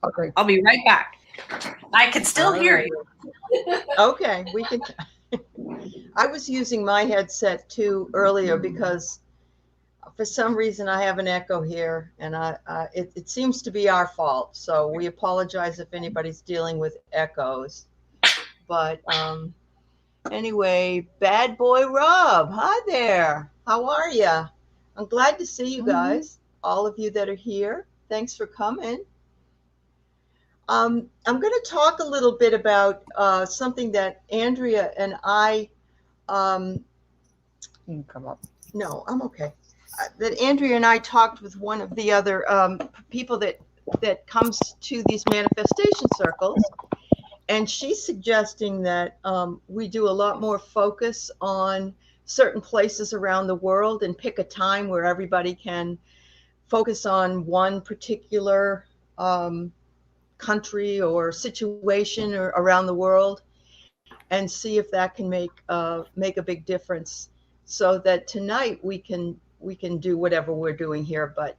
Okay. I'll be right back. I can still hear you. Okay, we can. I was using my headset too earlier because for some reason I have an echo here, and it seems to be our fault. So we apologize if anybody's dealing with echoes. But anyway, bad boy Rob, hi there. How are you? I'm glad to see you guys, all of you that are here. Thanks for coming. I'm going to talk a little bit about something that Andrea and I. You can come up. No, I'm okay. That Andrea and I talked with one of the other people that comes to these manifestation circles, and she's suggesting that we do a lot more focus on certain places around the world and pick a time where everybody can focus on one particular country or situation or around the world, and see if that can make a big difference, so that tonight we can do whatever we're doing here, but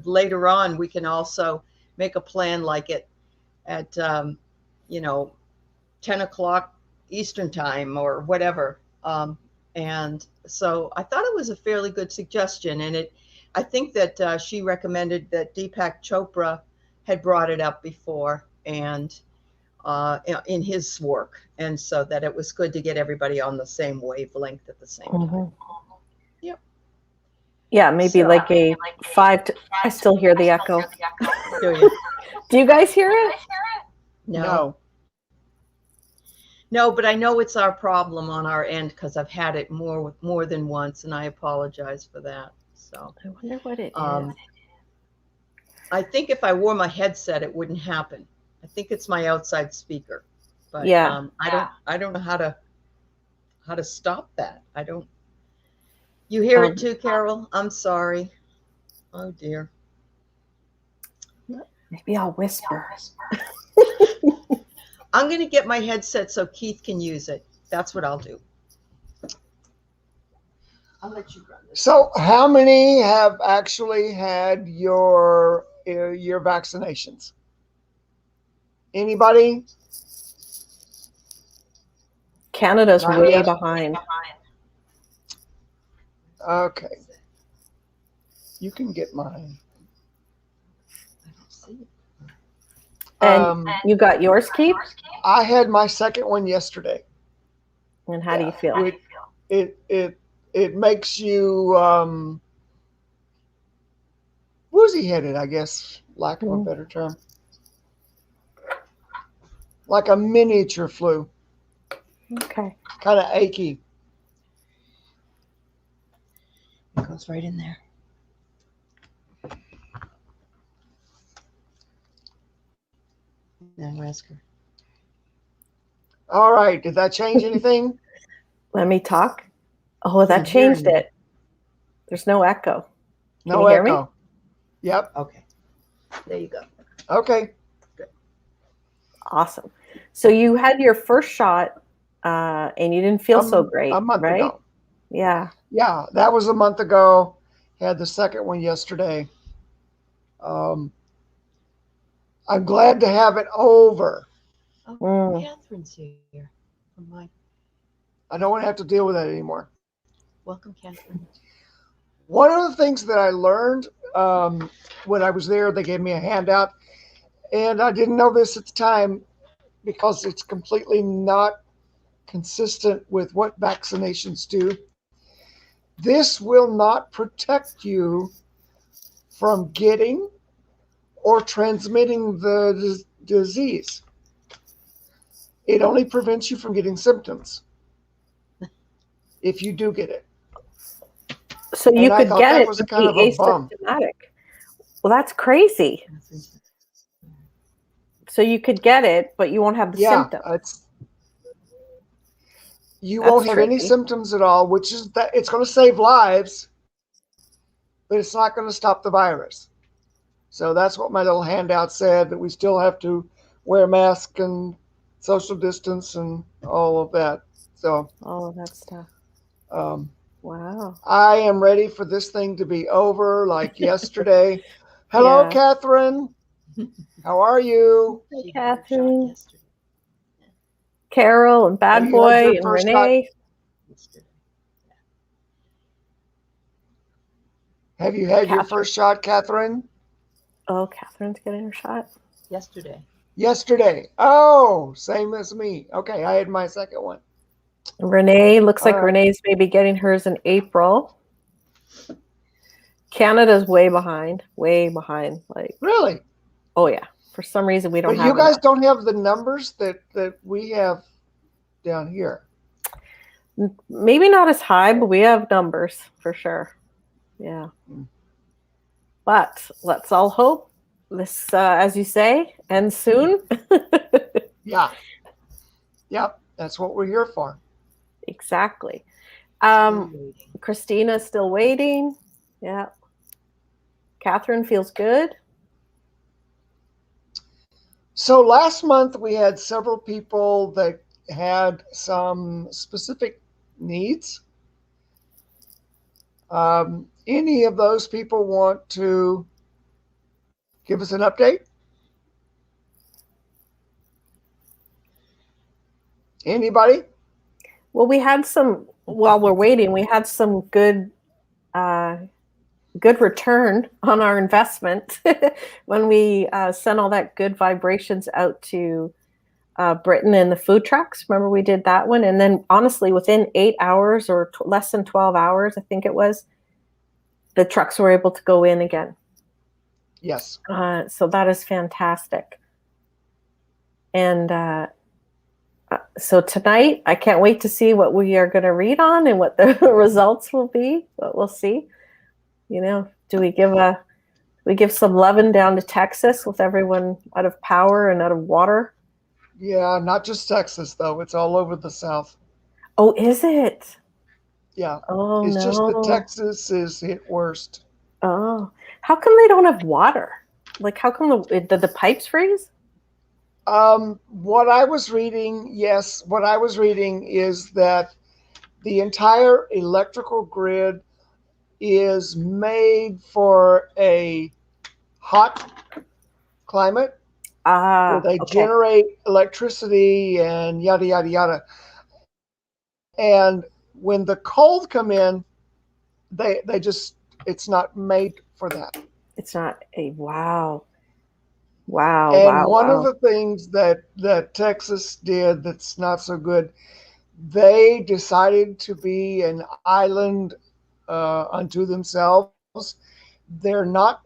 later on we can also make a plan like it at 10 o'clock Eastern time or whatever. And so I thought it was a fairly good suggestion, and I think that she recommended that Deepak Chopra had brought it up before, and in his work, and so that it was good to get everybody on the same wavelength at the same time. Yep. Yeah, maybe like a 5 to. I still hear the echo. Do you? Do you guys hear it? No. No, but I know it's our problem on our end because I've had it more than once, and I apologize for that. So I wonder what it is. I think if I wore my headset, it wouldn't happen. I think it's my outside speaker, but Yeah. I don't know how to stop that. I don't. You hear it too, Carol? I'm sorry. Oh dear. Maybe I'll whisper. I'm going to get my headset so Keith can use it. That's what I'll do. I'll let you run this. So, how many have actually had your vaccinations? Anybody? Canada's Not way yet. behind. Okay. You can get mine. I don't see it. And you got yours, Keith? I had my second one yesterday. And how do you feel? It makes you woozy headed, I guess, lack of a better term. Like a miniature flu. Okay. Kind of achy. It goes right in there. Now ask her. All right. Did that change anything? Let me talk. Oh, that changed it. There's no echo. Can No you hear echo. me? Yep. Okay. There you go. Okay. Awesome. So you had your first shot and you didn't feel so great, A month right? ago. Yeah. Yeah, that was a month ago. Had the second one yesterday. I'm glad to have it over. Oh, Catherine's here. I don't want to have to deal with that anymore. Welcome, Catherine. One of the things that I learned when I was there, they gave me a handout, and I didn't know this at the time because it's completely not consistent with what vaccinations do. This will not protect you from getting or transmitting the disease. It only prevents you from getting symptoms if you do get it. So you could get it was but kind of be a bum. asymptomatic. Well, that's crazy. So you could get it, but you won't have the symptoms. You won't have any symptoms at all, which is that it's going to save lives, but it's not going to stop the virus. So that's what my little handout said, that we still have to wear masks and social distance and all of that. So all of that stuff. Wow. I am ready for this thing to be over like yesterday. Hello, Yeah. Catherine. How are you? She had her shot Catherine, yesterday. Carol, and Have Bad you had Boy, your and first shot? Renee. Have you had your Catherine. first shot, Catherine? Oh, Catherine's getting her shot. Yesterday. Yesterday. Oh, same as me. Okay, I had my second one. Renee, looks All like right. Renee's maybe getting hers in April. Canada's way behind. Like, Really? oh yeah. For some reason, we don't But have you guys enough. don't have the numbers that we have down here. Maybe not as high, but we have numbers for sure. Yeah. But let's all hope this, as you say, ends soon. Yeah. Yep. That's what we're here for. Exactly. Still waiting. Christina's still waiting. Yeah. Catherine feels good. So last month we had several people that had some specific needs. Any of those people want to give us an update? Anybody? Well, we had some, while we're waiting, we had some good good return on our investment when we sent all that good vibrations out to Britain and the food trucks. Remember we did that one? And then honestly, within 8 hours or less than 12 hours, I think it was, the trucks were able to go in again. Yes. So that is fantastic. And so tonight, I can't wait to see what we are going to read on and what the results will be, but we'll see. You know, do we give some loving down to Texas with everyone out of power and out of water? Yeah, not just Texas though. It's all over the South. Oh, is it? Yeah. Oh, It's just that no. Texas is hit worst. Oh, how come they don't have water? Like, how come did the pipes freeze? What I was reading, yes, what I was reading is that the entire electrical grid is made for a hot climate where they Okay. generate electricity and yada, yada, yada. And when the cold come in, they just, it's not made for that. It's not a wow. Wow, And wow, one of wow. the things that Texas did that's not so good, they decided to be an island unto themselves. They're not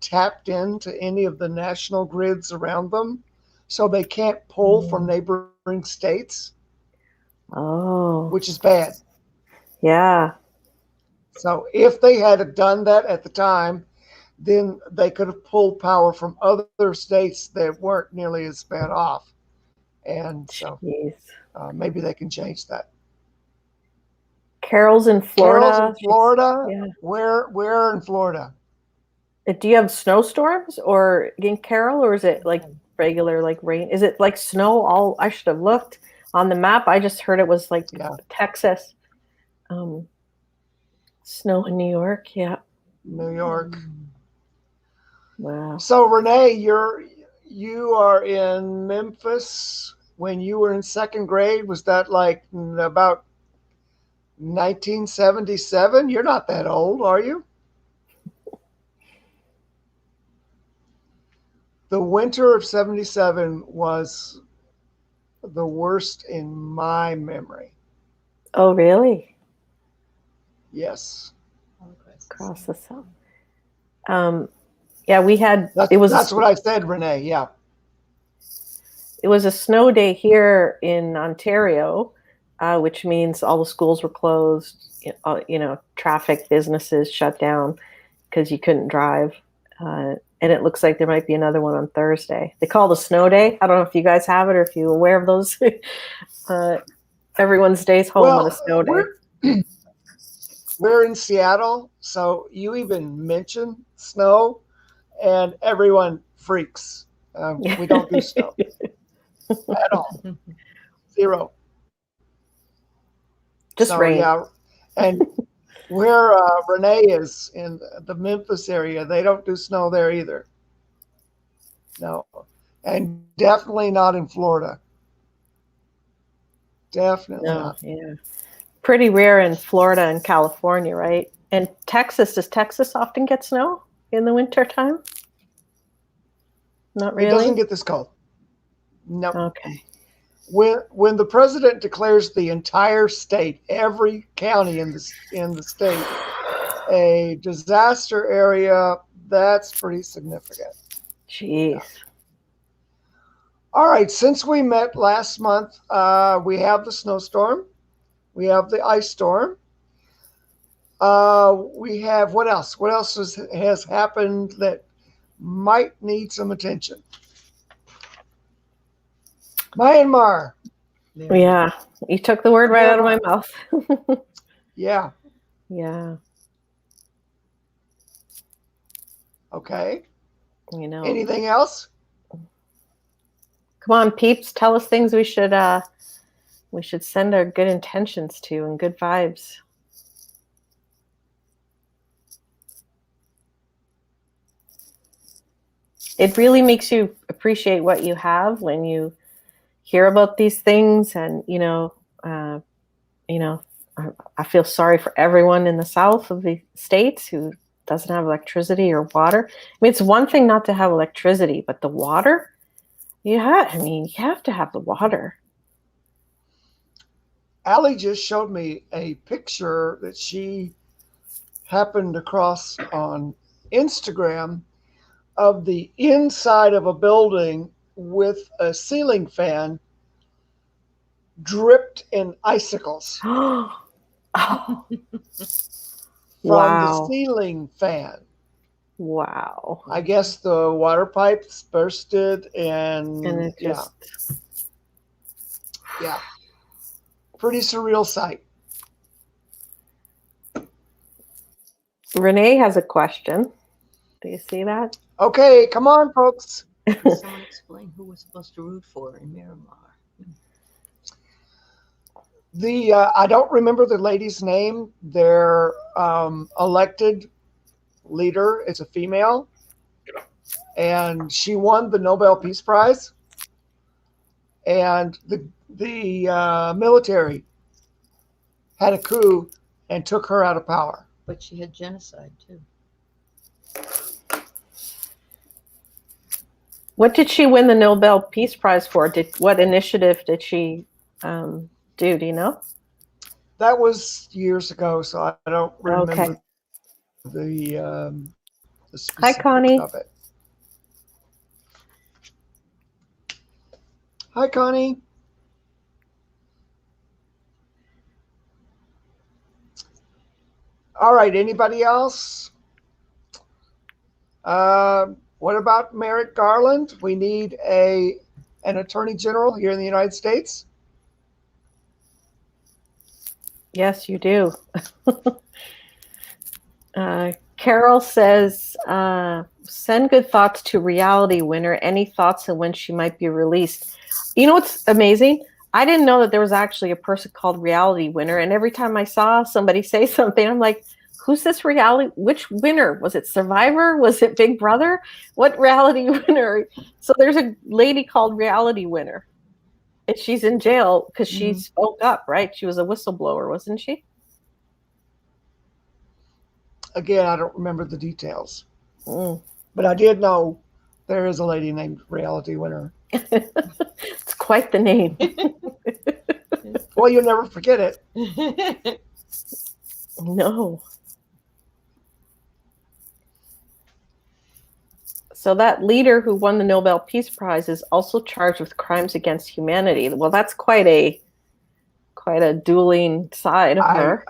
tapped into any of the national grids around them, so they can't pull from neighboring states, Oh, which is bad. yeah. So if they had done that at the time, then they could have pulled power from other states that weren't nearly as bad off. And so Jeez. maybe they can change that. Carol's in Carol's Florida. in Florida. Yeah. Where in Florida? Do you have snowstorms or in Carol, or is it like regular like rain? Is it like snow all? I should have looked on the map. I just heard it was like Texas. Snow in New York. Yeah. New York. Wow. So Renee, you are in Memphis when you were in second grade. Was that like about 1977? You're not that old, are you? The winter of 77 was the worst in my memory. Oh, really? Yes. Across the South. Yeah, we had. That's what I said, Renee. Yeah. It was a snow day here in Ontario, which means all the schools were closed. Traffic, businesses shut down because you couldn't drive. And it looks like there might be another one on Thursday. They call it a snow day. I don't know if you guys have it or if you're aware of those. Everyone stays home on a snow day. We're in Seattle, so you even mention snow, and everyone freaks. We don't do snow at all. Zero. Just rain. Yeah, and where Renee is in the Memphis area, they don't do snow there either. No. And definitely not in Florida. Definitely No, not. yeah. Pretty rare in Florida and California, right? And Texas, does Texas often get snow in the winter time? Not It doesn't really? get this cold. No. Okay. When the president declares the entire state, every county in the state, a disaster area, that's pretty significant. Jeez. Yeah. All right. Since we met last month, we have the snowstorm, we have the ice storm. We have what else? What else has happened that might need some attention? Myanmar. Yeah. You took the word right out of my mouth. Yeah. Yeah. Okay. You know. Anything else? Come on, peeps, tell us things we should send our good intentions to and good vibes. It really makes you appreciate what you have when you hear about these things, and I feel sorry for everyone in the south of the states who doesn't have electricity or water. I mean, it's one thing not to have electricity, but the water, you have to have the water. Aley just showed me a picture that she happened across on Instagram of the inside of a building with a ceiling fan dripped in icicles Oh, from the wow. ceiling fan. Wow. I guess the water pipes bursted and it just yeah. Pretty surreal sight. Renee has a question. Do you see that? Okay, come on, folks. Someone explain who we're supposed to root for in Miramar. I don't remember the lady's name. Their elected leader is a female, and she won the Nobel Peace Prize. And the military had a coup and took her out of power. But she had genocide too. What did she win the Nobel Peace Prize for? What initiative did she do? Do you know? That was years ago, so I don't remember Okay. the Hi, specifics Connie. of it. Hi, Connie. All right. Anybody else? What about Merrick Garland? We need an attorney general here in the United States. Yes, you do. Carol says, send good thoughts to reality winner. Any thoughts on when she might be released? You know what's amazing? I didn't know that there was actually a person called reality winner. And every time I saw somebody say something, I'm like, who's this reality? Which winner? Was it Survivor? Was it Big Brother? What reality winner? So there's a lady called reality winner. And she's in jail because she spoke up, right? She was a whistleblower, wasn't she? Again, I don't remember the details. But I did know there is a lady named Reality Winner. It's quite the name. Well, you'll never forget it. No. So that leader who won the Nobel Peace Prize is also charged with crimes against humanity. Well, that's quite a dueling side of her.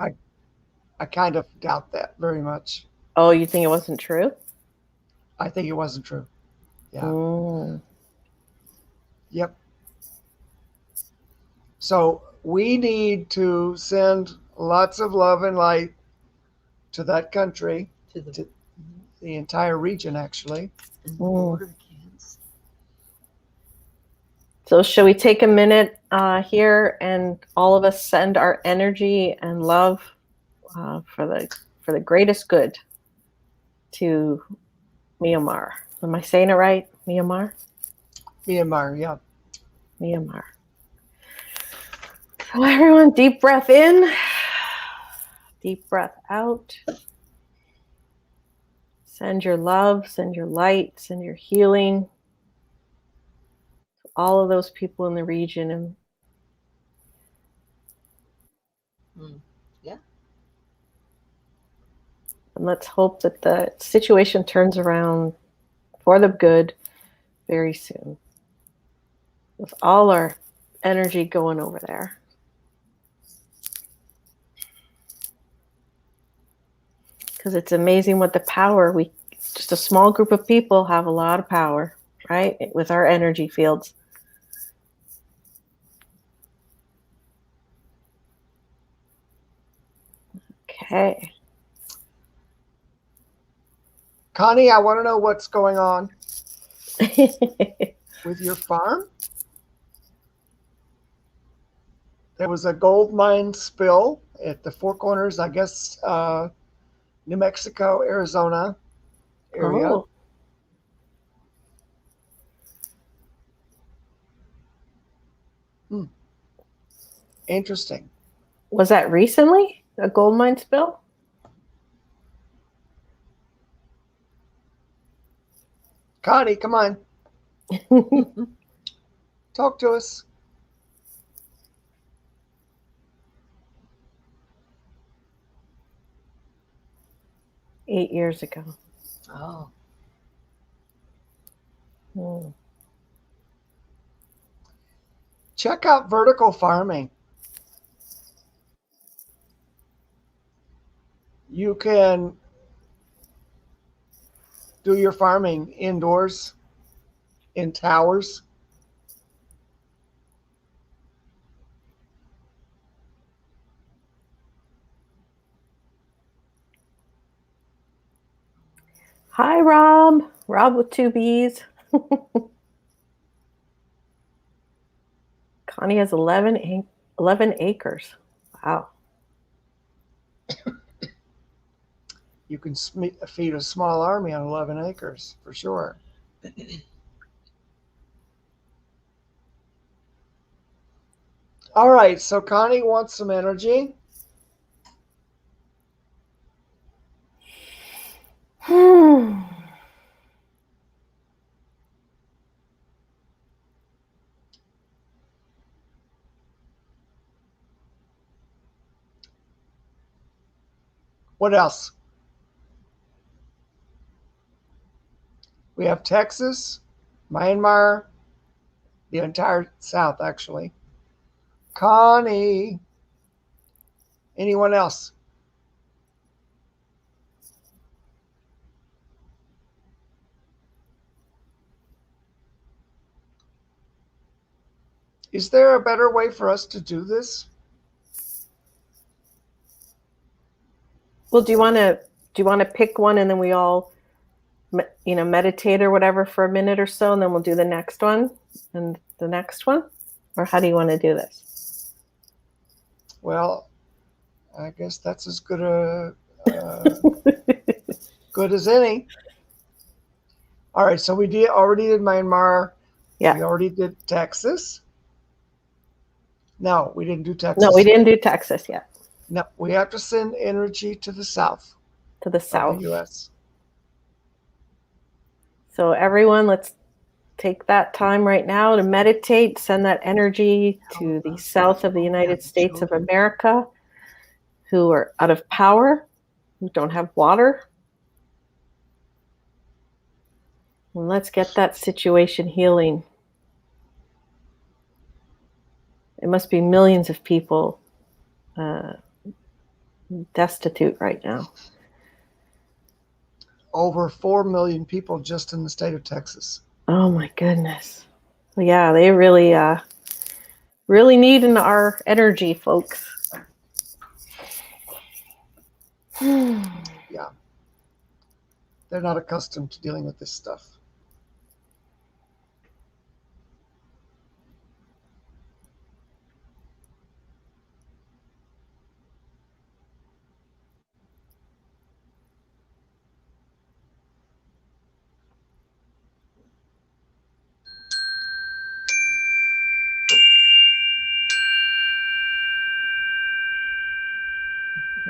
I kind of doubt that very much. Oh, you think it wasn't true? I think it wasn't true. Yeah. Yep. So we need to send lots of love and light to that country, to the entire region, actually. And border kids. So shall we take a minute here and all of us send our energy and love for the greatest good to Myanmar? Am I saying it right? Myanmar. Myanmar, yeah. Myanmar. So everyone, deep breath in, deep breath out. Send your love, send your light, send your healing to all of those people in the region. And Yeah. let's hope that the situation turns around for the good very soon. With all our energy going over there. Because it's amazing what the power just a small group of people have a lot of power, right? With our energy fields. Okay. Connie, I want to know what's going on with your farm. There was a gold mine spill at the Four Corners, I guess, New Mexico, Arizona area. Oh. Interesting. Was that recently? A gold mine spill? Connie, come on. Talk to us. Eight years ago. Oh. Hmm. Check out vertical farming. You can do your farming indoors, in towers. Hi, Rob. Rob with two B's. Connie has 11 acres. Wow. You can feed a small army on 11 acres, for sure. All right, so Connie wants some energy. What else? We have Texas, Myanmar, the entire South, actually. Connie. Anyone else? Is there a better way for us to do this? Well, do you want to pick one and then we all meditate or whatever for a minute or so, and then we'll do the next one and the next one? Or how do you want to do this? Well, I guess that's as good good as any. All right, so we already did Myanmar. Yeah. We already did Texas. No, we didn't do Texas. No, we didn't do Texas yet. No, we have to send energy to the south. To the south. Of the U.S. So everyone, let's take that time right now to meditate, send that energy to the south of the United States of America, who are out of power, who don't have water. And let's get that situation healing. It must be millions of people destitute right now. Over 4 million people just in the state of Texas. Oh my goodness. Well, yeah, they really need our energy, folks. Yeah. They're not accustomed to dealing with this stuff.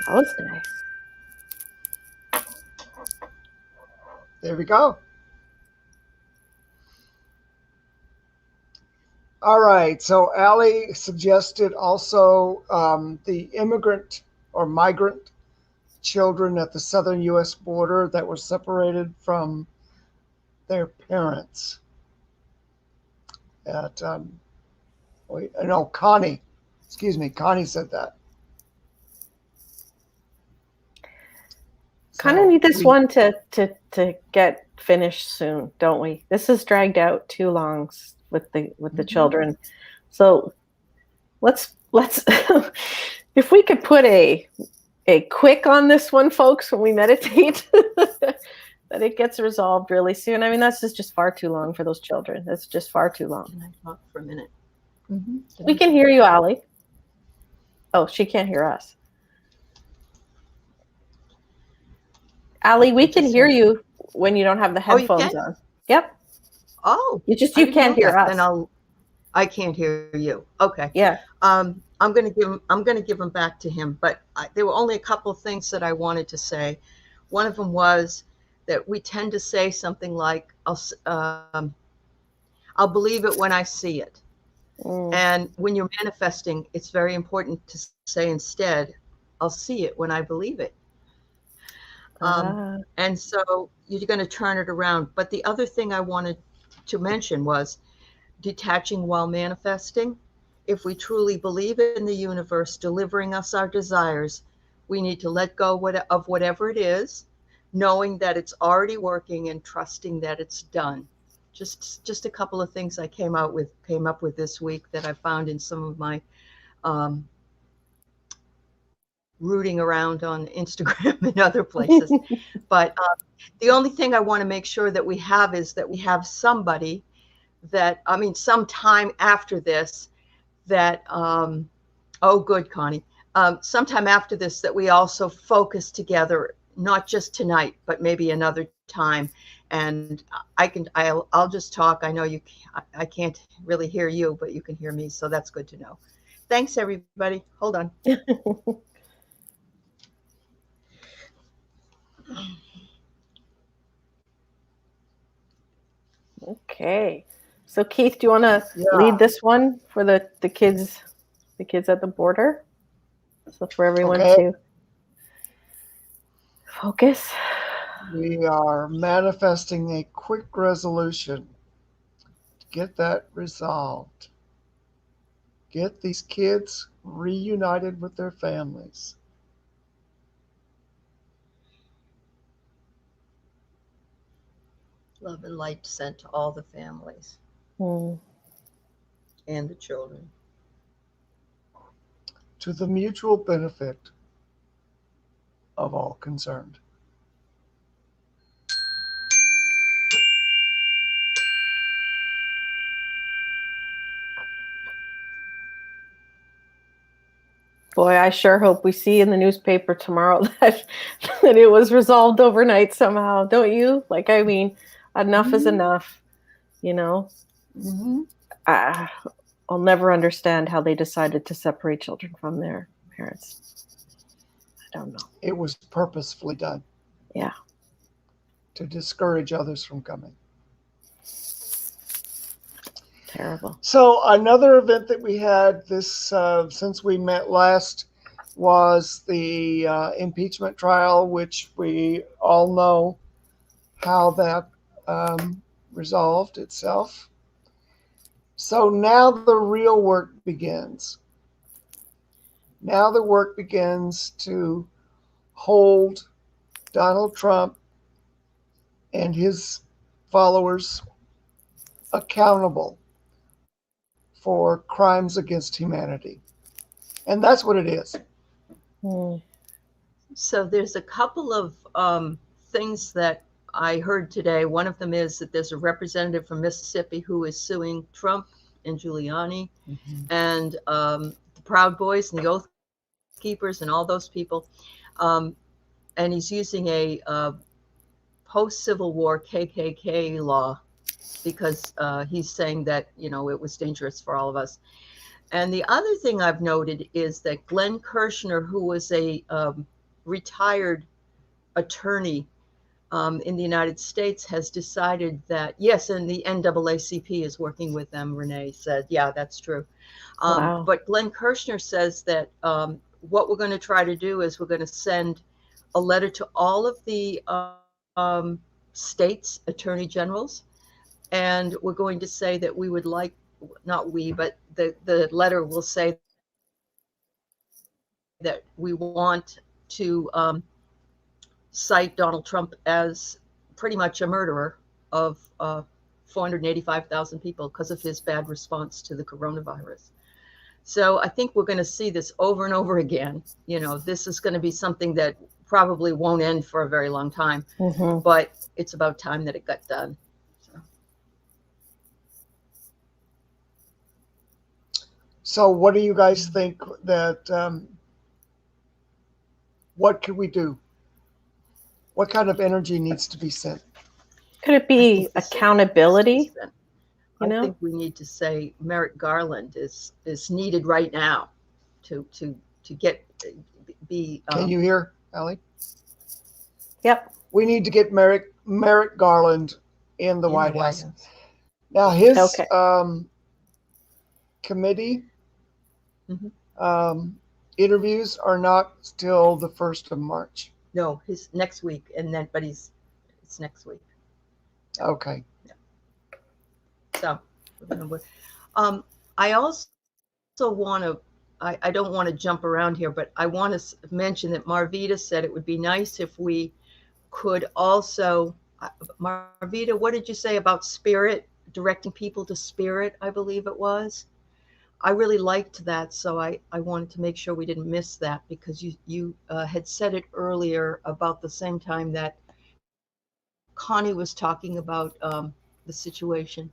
That was nice. There we go. All right. So Aley suggested also the immigrant or migrant children at the southern U.S. border that were separated from their parents. At no, Connie. Excuse me, Connie said that. Kind of need this one to get finished soon, don't we? This has dragged out too long with the children. So let's if we could put a quick on this one, folks, when we meditate, that it gets resolved really soon. I mean, that's just far too long for those children. That's just far too long. Can I talk for a minute? We can hear you, Aley. Oh, she can't hear us. Aley, we can hear you when you don't have the headphones on. Yep. Oh, you can't hear us. Then I can't hear you. Okay. Yeah. I'm going to give them back to him, but there were only a couple of things that I wanted to say. One of them was that we tend to say something like, I'll believe it when I see it. And when you're manifesting, it's very important to say instead, I'll see it when I believe it. And so you're going to turn it around. But the other thing I wanted to mention was detaching while manifesting. If we truly believe in the universe delivering us our desires, we need to let go of whatever it is, knowing that it's already working and trusting that it's done. Just a couple of things I came up with this week that I found in some of my rooting around on Instagram and other places. But the only thing I want to make sure that we have is that we have somebody that, sometime after this that, oh, good, Connie. Sometime after this that we also focus together, not just tonight, but maybe another time. And I'll just talk. I know I can't really hear you, but you can hear me. So that's good to know. Thanks, everybody. Hold on. Okay. So Keith, do you want to lead this one for the kids at the border? So for everyone to focus. We are manifesting a quick resolution to get that resolved. Get these kids reunited with their families. Love and light sent to all the families and the children. To the mutual benefit of all concerned. Boy, I sure hope we see in the newspaper tomorrow that it was resolved overnight somehow. Don't you? Enough is enough, I'll never understand how they decided to separate children from their parents. I don't know. It was purposefully done. Yeah. To discourage others from coming. Terrible. So another event that we had since we met last was the impeachment trial, which we all know how that resolved itself. So now the real work begins. Now the work begins to hold Donald Trump and his followers accountable for crimes against humanity. And that's what it is. So there's a couple of things that I heard today. One of them is that there's a representative from Mississippi who is suing Trump and Giuliani and the Proud Boys and the Oath Keepers and all those people. And he's using a post-Civil War KKK law because he's saying that, it was dangerous for all of us. And the other thing I've noted is that Glenn Kirshner, who was a retired attorney in the United States has decided that, yes, and the NAACP is working with them, Renee said. Yeah, that's true. Wow. But Glenn Kirshner says that what we're going to try to do is we're going to send a letter to all of the states' attorney generals, and we're going to say that we would like, not we, but the letter will say that we want to cite Donald Trump as pretty much a murderer of 485,000 people because of his bad response to the coronavirus. So I think we're going to see this over and over again. You know, this is going to be something that probably won't end for a very long time, but it's about time that it got done. So what do you guys think that, what could we do? What kind of energy needs to be sent? Could it be accountability? I think we need to say Merrick Garland is needed right now to get be. Can you hear, Aley? Yep. We need to get Merrick Garland in the White House. Now his committee interviews are not till the 1st of March. No, his next week, but it's next week. Okay. Yeah. So, I also want to, I don't want to jump around here, but I want to mention that Marvita said it would be nice if we could also, Marvita, what did you say about spirit, directing people to spirit, I believe it was? I really liked that, so I wanted to make sure we didn't miss that, because you had said it earlier about the same time that Connie was talking about the situation.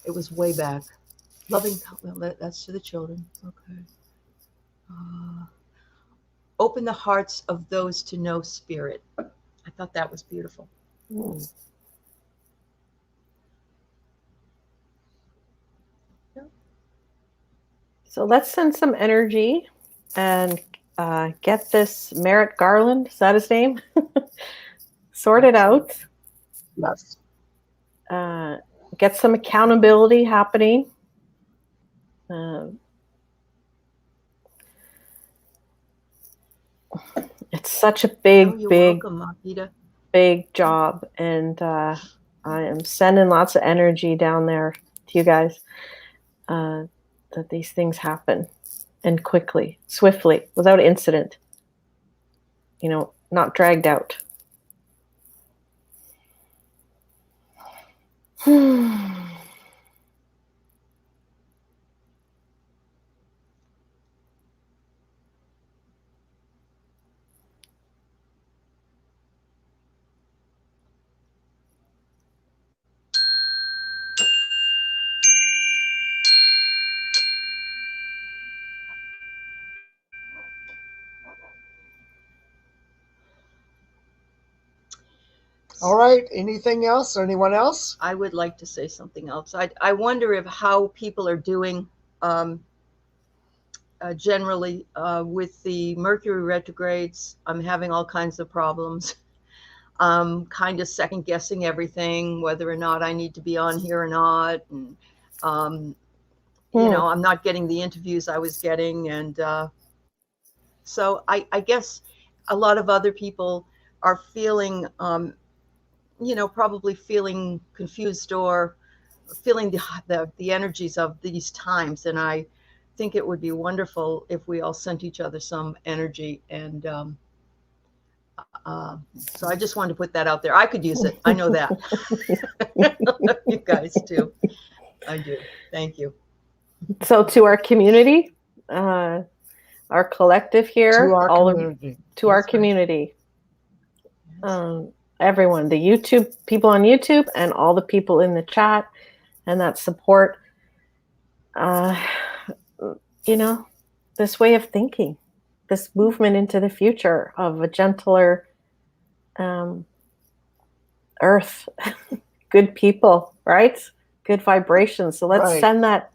It was way back. Loving, well, that's to the children. Okay. Open the hearts of those to know spirit. I thought that was beautiful. So let's send some energy and get this Merrick Garland, is that his name? Sorted out. Yes. Get some accountability happening. It's such a big job, and I am sending lots of energy down there to you guys, that these things happen, and quickly, swiftly, without incident, not dragged out. All right. Anything else? Or anyone else? I would like to say something else. I wonder how people are doing generally with the Mercury retrogrades. I'm having all kinds of problems. Kind of second guessing everything, whether or not I need to be on here or not. And, I'm not getting the interviews I was getting. And so I guess a lot of other people are feeling, probably feeling confused or feeling the energies of these times. And I think it would be wonderful if we all sent each other some energy. And so I just wanted to put that out there. I could use it. I know that. You guys too. I do. Thank you. So to our community, our collective here, to our community, everyone, the YouTube people on YouTube, and all the people in the chat, and that support, this way of thinking, this movement into the future of a gentler earth, good people, right? Good vibrations. So let's send that.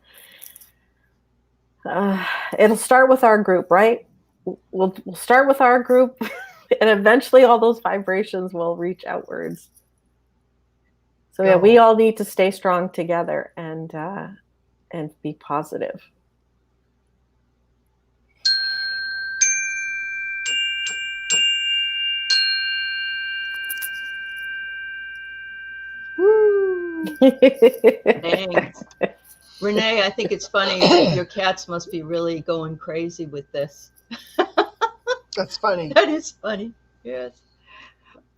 It'll start with our group, right? We'll start with our group. And eventually all those vibrations will reach outwards. So yeah, we all need to stay strong together and be positive. Thanks. Renee, I think it's funny that your cats must be really going crazy with this. That's funny. That is funny. Yes.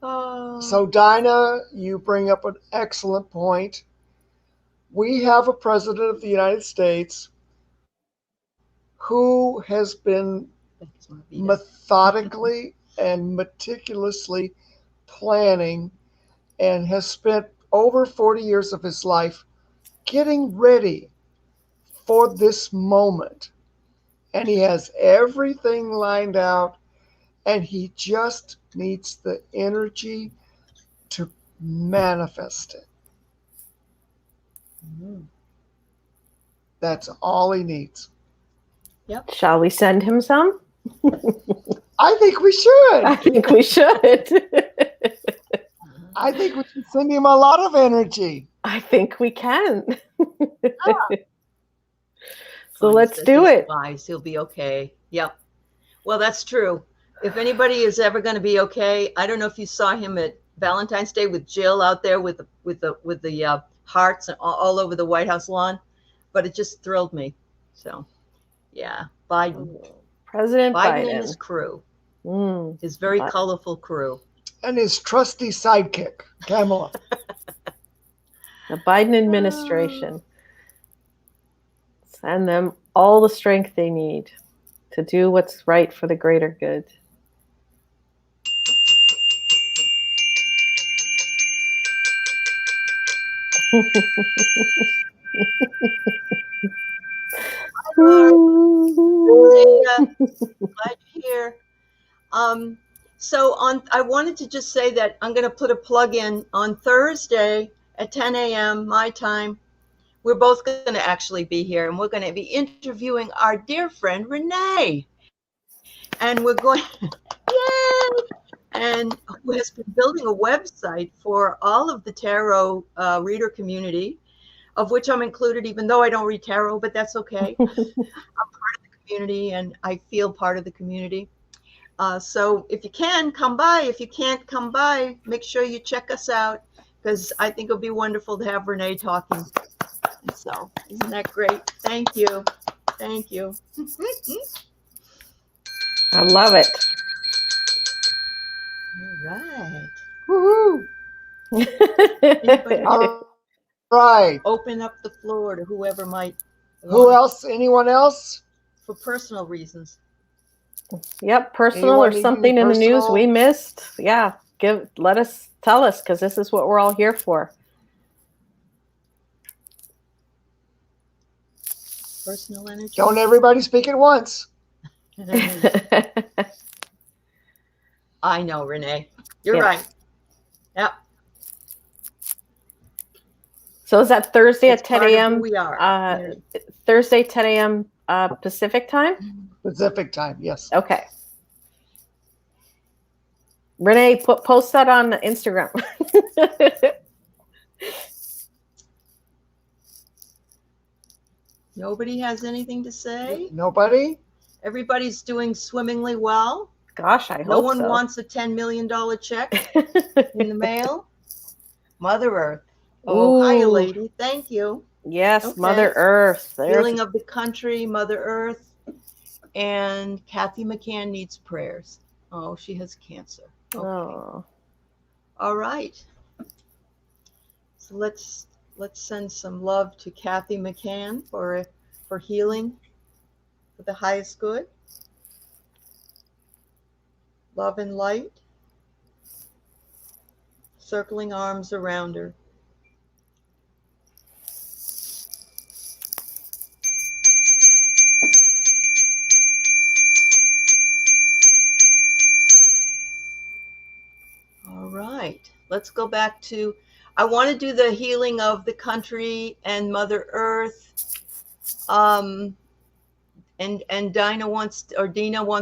Oh. So, Dinah, you bring up an excellent point. We have a president of the United States who has been methodically and meticulously planning and has spent over 40 years of his life getting ready for this moment. And he has everything lined out, and he just needs the energy to manifest it. Mm-hmm. That's all he needs. Yep. Shall we send him some? I think we should. I think we should. I think we should send him a lot of energy. I think we can. Yeah. So let's do it. Wise. He'll be okay. Yep. Well, that's true. If anybody is ever going to be okay, I don't know if you saw him at Valentine's Day with Jill out there with the hearts all over the White House lawn, but it just thrilled me. So, yeah, President Biden and his crew, his very colorful crew, and his trusty sidekick, Kamala. The Biden administration. Send them all the strength they need to do what's right for the greater good. Glad you're here. I wanted to just say that I'm going to put a plug in on Thursday at 10 a.m. my time. We're both going to actually be here, and we're going to be interviewing our dear friend Renee. And we're going, yay! And who has been building a website for all of the tarot reader community, of which I'm included, even though I don't read tarot, but that's okay. I'm part of the community, and I feel part of the community. So if you can, come by. If you can't come by, make sure you check us out, because I think it'll be wonderful to have Renee talking. So isn't that great? Thank you. Thank you. I love it. All right. Woohoo! All right. Open up the floor to whoever might. Who else? Anyone else? For personal reasons. Yep, personal or something in the news we missed. Yeah, tell us, because this is what we're all here for. Personal energy. Don't everybody speak at once. I know, Renee. You're right. Yep. So is that Thursday at 10 a.m.? We are. Thursday, 10 a.m. Pacific time? Pacific time, yes. Okay. Renee, post that on Instagram. Nobody has anything to say? Nobody? Everybody's doing swimmingly well. Gosh, I hope so. No one wants a $10 million check in the mail. Mother Earth. Oh, hi, lady. Thank you. Yes, okay. Mother Earth. Healing of the country, Mother Earth. And Kathy McCann needs prayers. Oh, she has cancer. Okay. Oh. All right. So let's send some love to Kathy McCann for healing for the highest good. Love and light. Circling arms around her. All right. Let's go back to, I want to do the healing of the country and Mother Earth. And Dina wants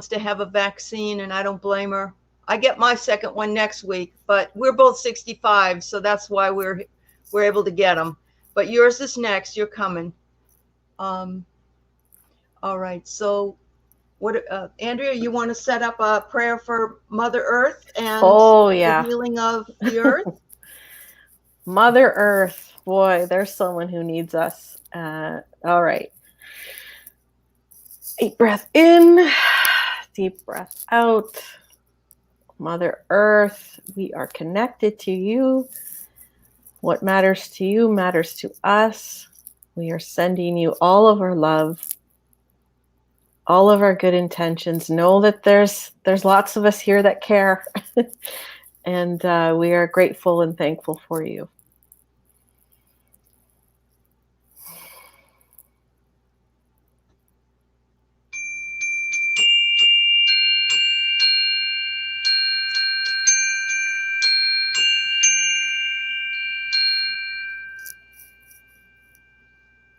to have a vaccine, and I don't blame her. I get my second one next week, but we're both 65, so that's why we're able to get them. But yours is next. You're coming. All right. So, what, Andrea? You want to set up a prayer for Mother Earth and the healing of the earth? Mother Earth, boy, there's someone who needs us. All right. Deep breath in, deep breath out. Mother Earth, we are connected to you. What matters to you matters to us. We are sending you all of our love, all of our good intentions. Know that there's lots of us here that care. And we are grateful and thankful for you.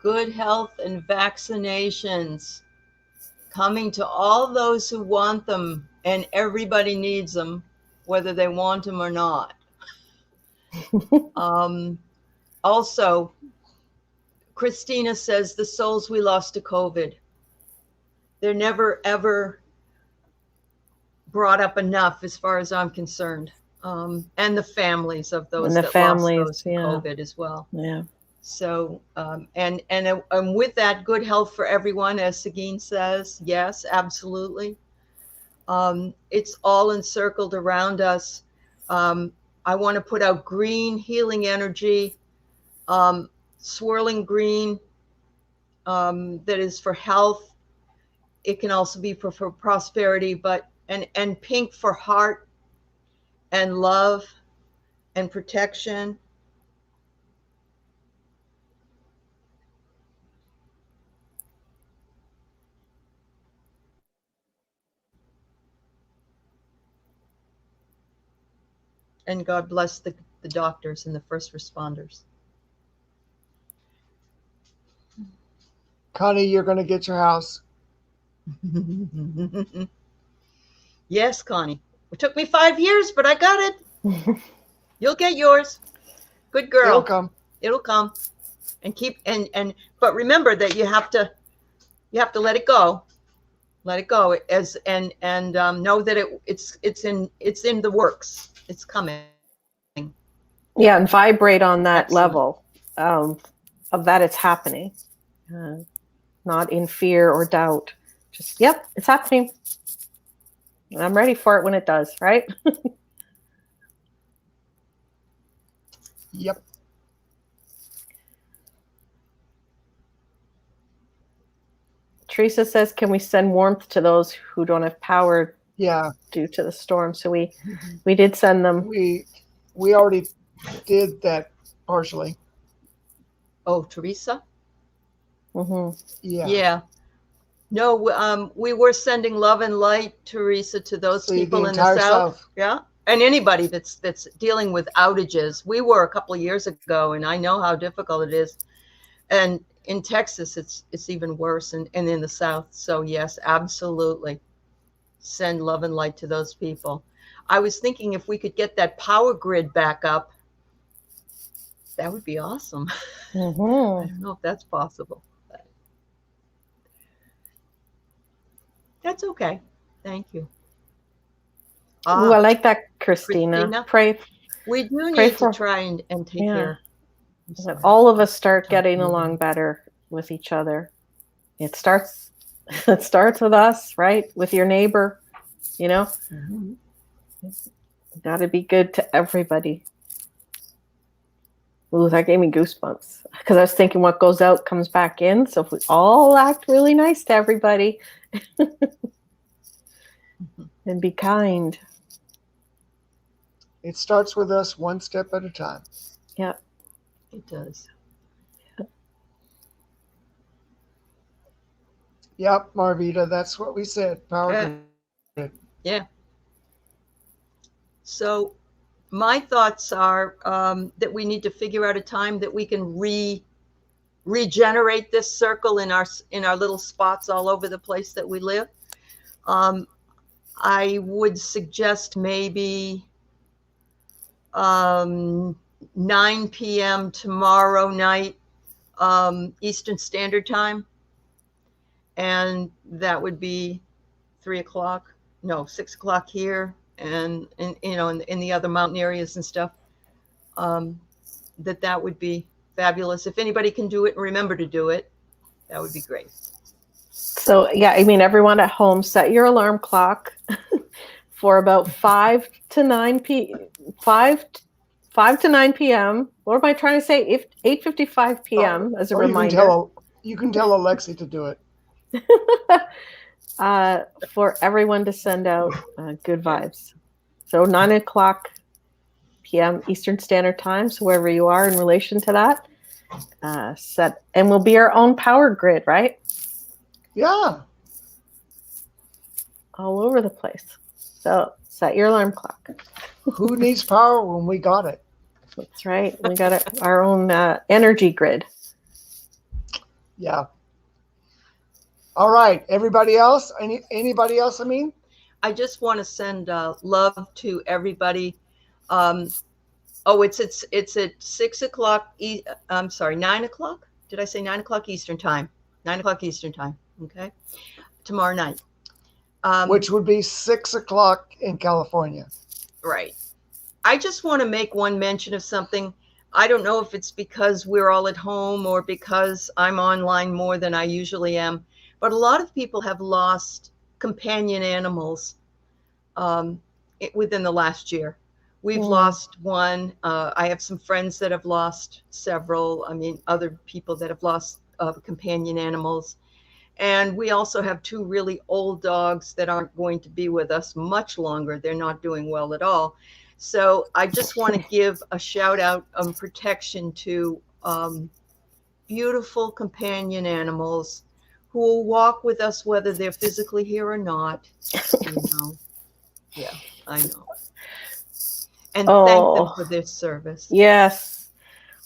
Good health and vaccinations coming to all those who want them, and everybody needs them, whether they want them or not. Also, Christina says the souls we lost to COVID, they're never ever brought up enough as far as I'm concerned. And the families of those that lost those to COVID as well. Yeah. So, and with that, good health for everyone, as Seguin says. Yes, absolutely. It's all encircled around us. I want to put out green healing energy, swirling green, that is for health. It can also be for prosperity, but and pink for heart and love and protection. And God bless the doctors and the first responders. Connie, you're going to get your house. Yes, Connie. It took me 5 years, but I got it. You'll get yours. Good girl. It'll come. It'll come. And keep but remember that you have to let it go. Let it go and know that it's in the works. It's coming. Yeah, and vibrate on that level of that it's happening. Not in fear or doubt. Just, yep, it's happening. I'm ready for it when it does, right? Yep. Teresa says, can we send warmth to those who don't have power due to the storm? So we did send them. We already did that partially. Oh, Teresa? Mm-hmm. Yeah. Yeah. No, we were sending love and light, Teresa, to those people in the South. Yeah. And anybody that's dealing with outages. We were a couple of years ago, and I know how difficult it is. And in Texas, it's even worse, and in the South. So yes, absolutely. Send love and light to those people. I was thinking if we could get that power grid back up, that would be awesome. Mm-hmm. I don't know if that's possible. But that's okay. Thank you. I like that, Christina. Pray. We do need to try and take care. That all of us start getting along better with each other. It starts with us, right? With your neighbor, Mm-hmm. Got to be good to everybody. Ooh, that gave me goosebumps because I was thinking what goes out comes back in. So if we all act really nice to everybody and be kind. It starts with us one step at a time. Yeah. It does. Yep, Marvita, that's what we said. Power grid. Yeah. So my thoughts are that we need to figure out a time that we can regenerate this circle in our little spots all over the place that we live. I would suggest maybe 9 p.m. tomorrow night, Eastern Standard Time. And that would be 3 o'clock, no, 6 o'clock here, and in the other mountain areas and stuff. That would be fabulous. If anybody can do it and remember to do it, that would be great. So yeah, I mean, everyone at home, set your alarm clock for about 5 to 9 p.m. What am I trying to say? 8:55 p.m. as a reminder. You can tell Alexi to do it. For everyone to send out good vibes. So 9 o'clock p.m. Eastern Standard Time. So wherever you are in relation to that, set, and we'll be our own power grid, right? Yeah. All over the place. So set your alarm clock. Who needs power when we got it? That's right. We got our own energy grid. Yeah. All right. Everybody else? Anybody else? I just want to send love to everybody. It's at 6 o'clock. I'm sorry, 9 o'clock. Did I say 9 o'clock Eastern Time? 9 o'clock Eastern Time. Okay. Tomorrow night. Which would be 6 o'clock in California. Right. I just want to make one mention of something. I don't know if it's because we're all at home or because I'm online more than I usually am, but a lot of people have lost companion animals within the last year. We've lost one. I have some friends that have lost several. I mean, other people that have lost companion animals. And we also have 2 really old dogs that aren't going to be with us much longer. They're not doing well at all. So I just want to give a shout out of protection to beautiful companion animals who will walk with us whether they're physically here or not. Yeah, I know. And thank them for their service. Yes.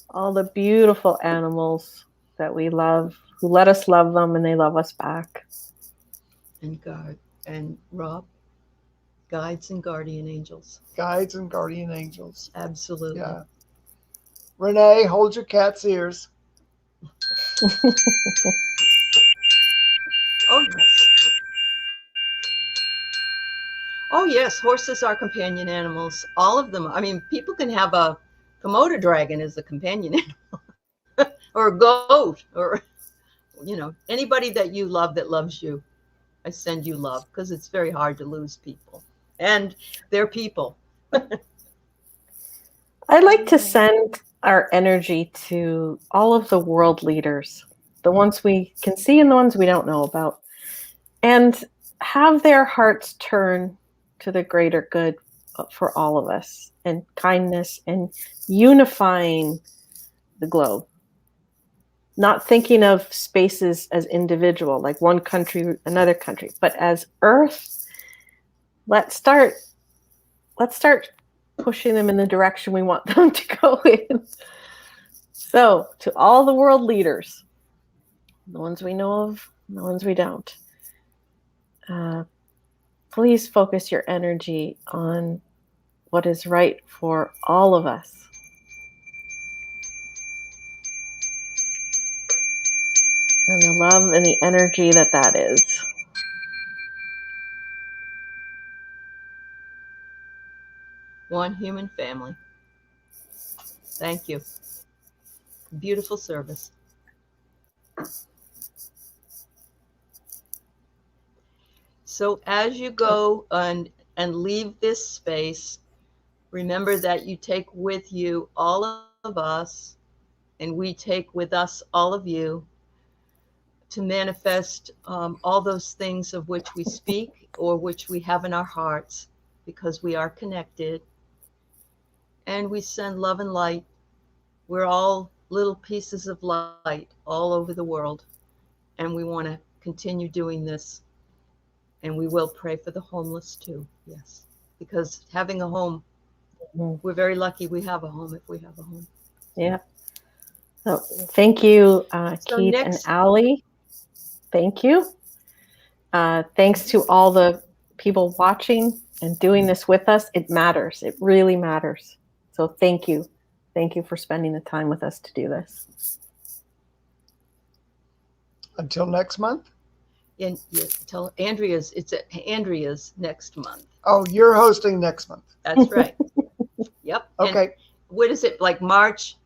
All the beautiful animals that we love, who let us love them and they love us back. And Rob, guides and guardian angels. Guides and guardian angels. Absolutely. Yeah. Renee, hold your cat's ears. Oh, yes. Horses are companion animals. All of them. I mean, people can have a Komodo dragon as a companion animal or a goat or, anybody that you love that loves you. I send you love because it's very hard to lose people. And they're people. I'd like to send our energy to all of the world leaders, the ones we can see and the ones we don't know about, and have their hearts turn to the greater good for all of us, and kindness and unifying the globe. Not thinking of spaces as individual, like one country, another country, but as Earth. Let's start pushing them in the direction we want them to go in. So, to all the world leaders, the ones we know of, and the ones we don't, please focus your energy on what is right for all of us. And the love and the energy that is. One human family. Thank you. Beautiful service. So as you go and leave this space, remember that you take with you all of us, and we take with us all of you, to manifest all those things of which we speak or which we have in our hearts, because we are connected. And we send love and light. We're all little pieces of light all over the world. And we want to continue doing this. And we will pray for the homeless too. Yes. Because having a home, we're very lucky we have a home if we have a home. Yeah. So thank you, Keith and Aley. Thank you. Thanks to all the people watching and doing this with us, it matters. It really matters. So thank you. Thank you for spending the time with us to do this. Until next month. And tell Andrea's, it's Andrea's next month. Oh, you're hosting next month. That's right. Yep. Okay. And what is it, like March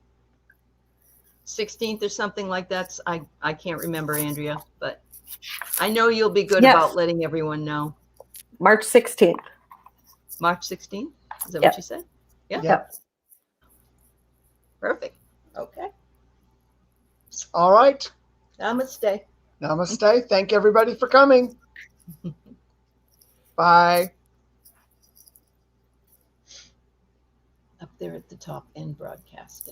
16th or something like that? I can't remember, Andrea, but I know you'll be good about letting everyone know. March 16th. March 16th? Is that Yep. what you said? Yeah. Yep. Perfect. Okay. All right. Namaste. Namaste. Thank everybody for coming. Bye. Up there at the top, end broadcast.